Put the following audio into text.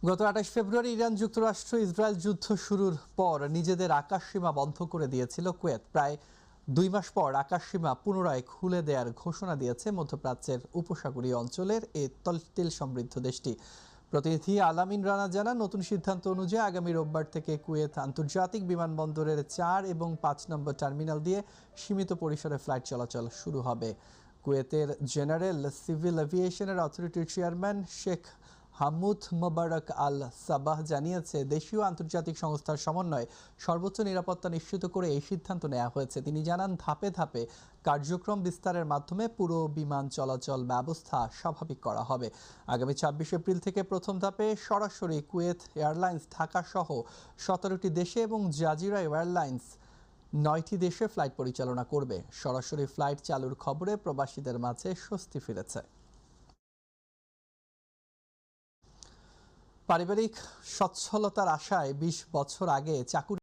গত ২৮ ফেব্রুয়ারি ইরান যুক্তরাষ্ট্র ইসরায়েল যুদ্ধ শুরুর পর নিজেদের আকাশসীমা বন্ধ করে দিয়েছিল কুয়েত। প্রায় ২ মাস পর আকাশসীমা পুনরায় খুলে দেওয়ার ঘোষণা দিয়েছে মধ্যপ্রাচ্যের উপসাগরীয় অঞ্চলের এই তেল সমৃদ্ধ দেশটি। প্রতিনিধি আলামিন রানা জানান, নতুন সিদ্ধান্ত অনুযায়ী আগামী রোববার থেকে কুয়েত আন্তর্জাতিক বিমানবন্দরের ৪ এবং ৫ নম্বর টার্মিনাল দিয়ে সীমিত পরিসরে ফ্লাইট চলাচল শুরু হবে। কুয়েতের জেনারেল সিভিল এভিয়েশনের অথরিটির চেয়ারম্যান শেখ হামুদ মোবারক আল সাবাহ জানিয়েছে, দেশীয় আন্তর্জাতিক সংস্থার সমন্বয়ে সর্বোচ্চ নিরাপত্তা নিশ্চিত করে এই সিদ্ধান্ত নেওয়া হয়েছে। তিনি জানান, ধাপে ধাপে কার্যক্রম বিস্তারের মাধ্যমে পুরো বিমান চলাচল ব্যবস্থা স্বাভাবিক করা হবে। আগামী ২৬ এপ্রিল থেকে প্রথম ধাপে সরাসরি কুয়েত এয়ারলাইন্স ঢাকা সহ ১৭টি দেশে এবং জাজিরা এয়ারলাইন্স ৯টি দেশে ফ্লাইট পরিচালনা করবে। সরাসরি ফ্লাইট চালুর খবরে প্রবাসীদের মাঝে স্বস্তি ফিরেছে। পারিবারিক সচ্ছলতার আশায় ২০ বছর আগে চাকুরি